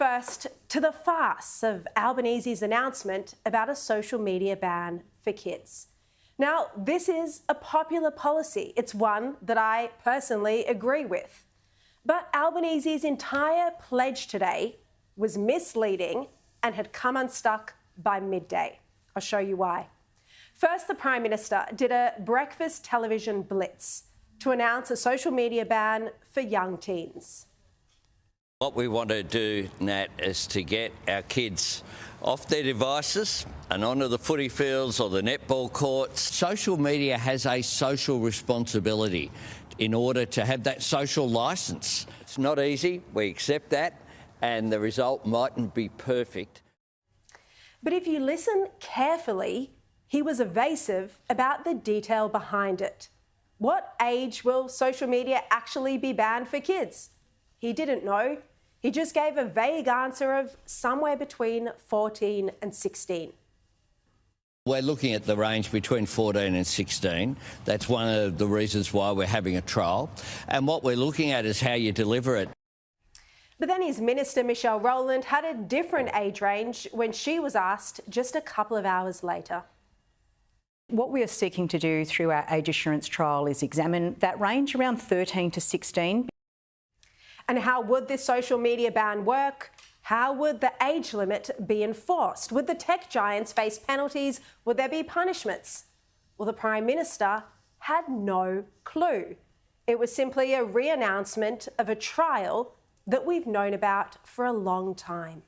first to the farce of Albanese's announcement about a social media ban for kids. Now, this is a popular policy. It's one that I personally agree with. But Albanese's entire pledge today was misleading and had come unstuck by midday. I'll show you why. First, the Prime Minister did a breakfast television blitz to announce a social media ban for young teens. What we want to do, Nat, is to get our kids off their devices and onto the footy fields or the netball courts. Social media has a social responsibility in order to have that social licence. It's not easy, we accept that, and the result mightn't be perfect. But if you listen carefully, he was evasive about the detail behind it. What age will social media actually be banned for kids? He didn't know. He just gave a vague answer of somewhere between 14 and 16. We're looking at the range between 14 and 16. That's one of the reasons why we're having a trial. And what we're looking at is how you deliver it. But then his minister, Michelle Rowland, had a different age range when she was asked just a couple of hours later. What we are seeking to do through our age assurance trial is examine that range around 13 to 16. And how would this social media ban work? How would the age limit be enforced? Would the tech giants face penalties? Would there be punishments? Well, the Prime Minister had no clue. It was simply a re-announcement of a trial that we've known about for a long time.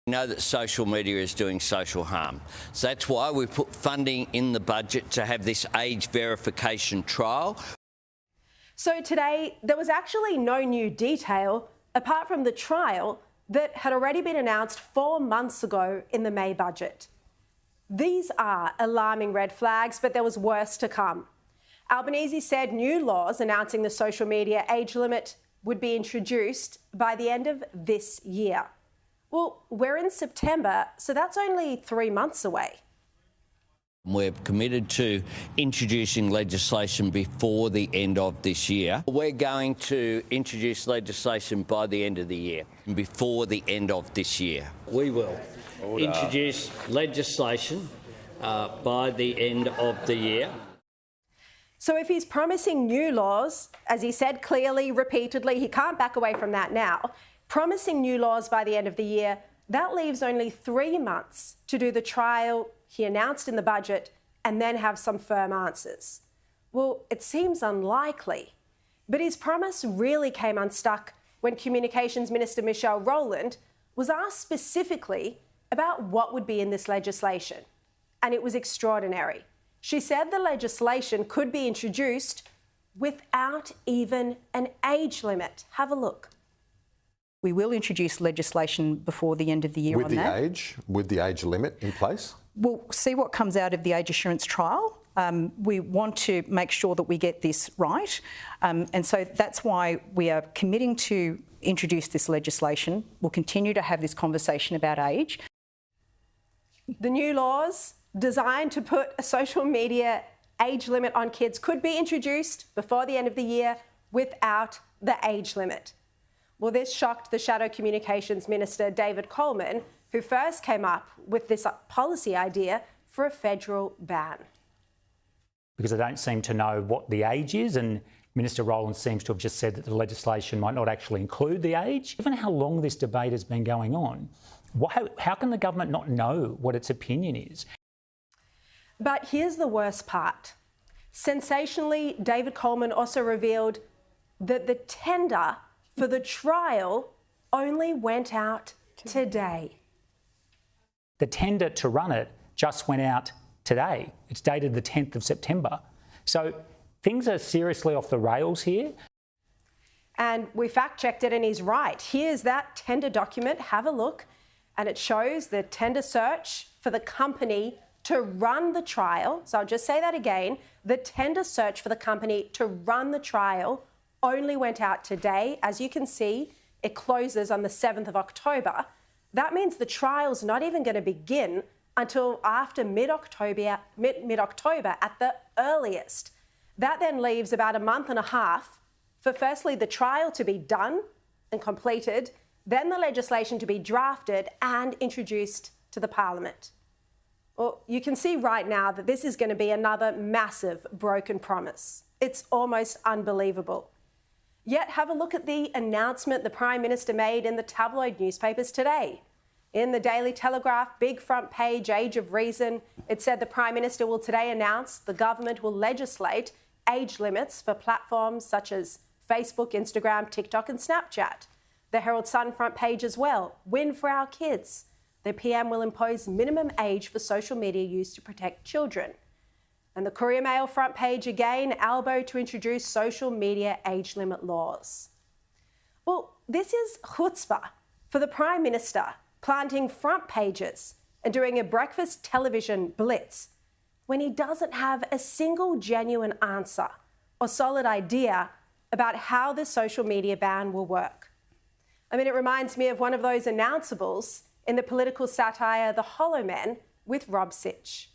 We know that social media is doing social harm. So that's why we put funding in the budget to have this age verification trial. So today, there was actually no new detail apart from the trial that had already been announced 4 months ago in the May budget. These are alarming red flags, but there was worse to come. Albanese said new laws announcing the social media age limit would be introduced by the end of this year. Well, we're in September, so that's only 3 months away. We're committed to introducing legislation before the end of this year. We're going to introduce legislation by the end of the year, before the end of this year. We will introduce legislation by the end of the year. So if he's promising new laws, as he said clearly, repeatedly, he can't back away from that now, promising new laws by the end of the year, that leaves only 3 months to do the trial he announced in the budget and then have some firm answers. Well, it seems unlikely, but his promise really came unstuck when Communications Minister Michelle Rowland was asked specifically about what would be in this legislation, and it was extraordinary. She said the legislation could be introduced without even an age limit. Have a look. We will introduce legislation before the end of the year on that. With the age limit in place? We'll see what comes out of the age assurance trial. We want to make sure that we get this right. And so that's why we are committing to introduce this legislation. We'll continue to have this conversation about age. The new laws designed to put a social media age limit on kids could be introduced before the end of the year without the age limit. Well, this shocked the Shadow Communications Minister, David Coleman, who first came up with this policy idea for a federal ban. Because I don't seem to know what the age is, and Minister Rowland seems to have just said that the legislation might not actually include the age. Given how long this debate has been going on, how can the government not know what its opinion is? But here's the worst part. Sensationally, David Coleman also revealed that the tender for the trial only went out today. The tender to run it just went out today. It's dated the 10th of September. So things are seriously off the rails here. And we fact-checked it and he's right. Here's that tender document. Have a look. And it shows the tender search for the company to run the trial. So I'll just say that again. The tender search for the company to run the trial only went out today. As you can see, it closes on the 7th of October. That means the trial's not even going to begin until after mid-October at the earliest. That then leaves about a month and a half for firstly the trial to be done and completed, then the legislation to be drafted and introduced to the Parliament. Well, you can see right now that this is going to be another massive broken promise. It's almost unbelievable. Yet have a look at the announcement the Prime Minister made in the tabloid newspapers today. In the Daily Telegraph, big front page, Age of Reason, it said the Prime Minister will today announce the government will legislate age limits for platforms such as Facebook, Instagram, TikTok and Snapchat. The Herald Sun front page as well, win for our kids. The PM will impose minimum age for social media use to protect children. And the Courier Mail front page again, Albo to introduce social media age limit laws. Well, this is chutzpah for the Prime Minister, planting front pages and doing a breakfast television blitz when he doesn't have a single genuine answer or solid idea about how the social media ban will work. I mean, it reminds me of one of those announceables in the political satire The Hollow Men with Rob Sitch.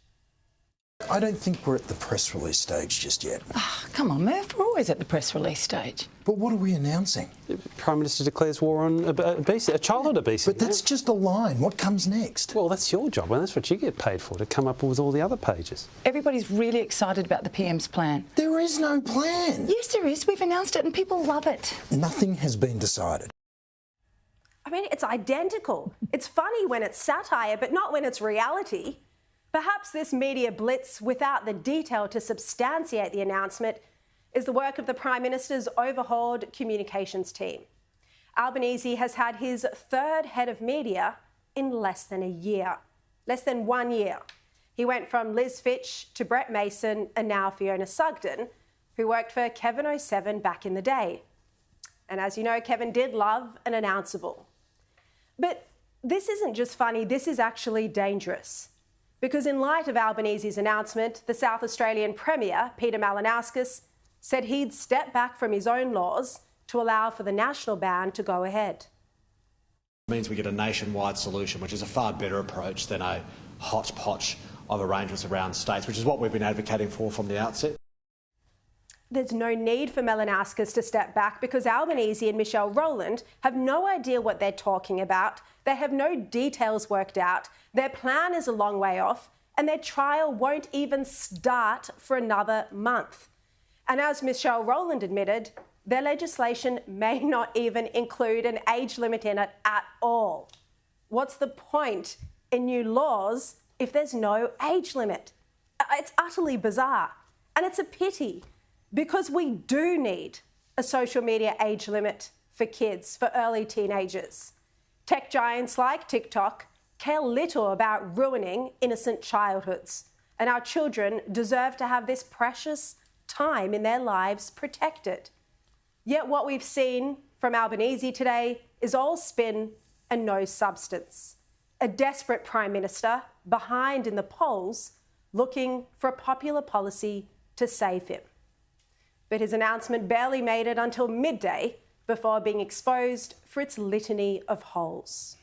I don't think we're at the press release stage just yet. Oh, come on, Murph, we're always at the press release stage. But what are we announcing? The Prime Minister declares war on obesity, childhood obesity. But that's just a line. What comes next? Well, that's your job, and that's what you get paid for, to come up with all the other pages. Everybody's really excited about the PM's plan. There is no plan. Yes, there is. We've announced it and people love it. Nothing has been decided. I mean, it's identical. It's funny when it's satire, but not when it's reality. Perhaps this media blitz without the detail to substantiate the announcement is the work of the Prime Minister's overhauled communications team. Albanese has had his third head of media in less than a year, less than 1 year. He went from Liz Fitch to Brett Mason and now Fiona Sugden, who worked for Kevin 07 back in the day. And as you know, Kevin did love an announceable. But this isn't just funny, this is actually dangerous. Because in light of Albanese's announcement, the South Australian Premier, Peter Malinauskas, said he'd step back from his own laws to allow for the national ban to go ahead. It means we get a nationwide solution, which is a far better approach than a hodgepodge of arrangements around states, which is what we've been advocating for from the outset. There's no need for Malinauskas to step back because Albanese and Michelle Rowland have no idea what they're talking about. They have no details worked out. Their plan is a long way off and their trial won't even start for another month. And as Michelle Rowland admitted, their legislation may not even include an age limit in it at all. What's the point in new laws if there's no age limit? It's utterly bizarre and it's a pity. Because we do need a social media age limit for kids, for early teenagers. Tech giants like TikTok care little about ruining innocent childhoods, and our children deserve to have this precious time in their lives protected. Yet what we've seen from Albanese today is all spin and no substance. A desperate Prime Minister behind in the polls looking for a popular policy to save him. But his announcement barely made it until midday before being exposed for its litany of holes.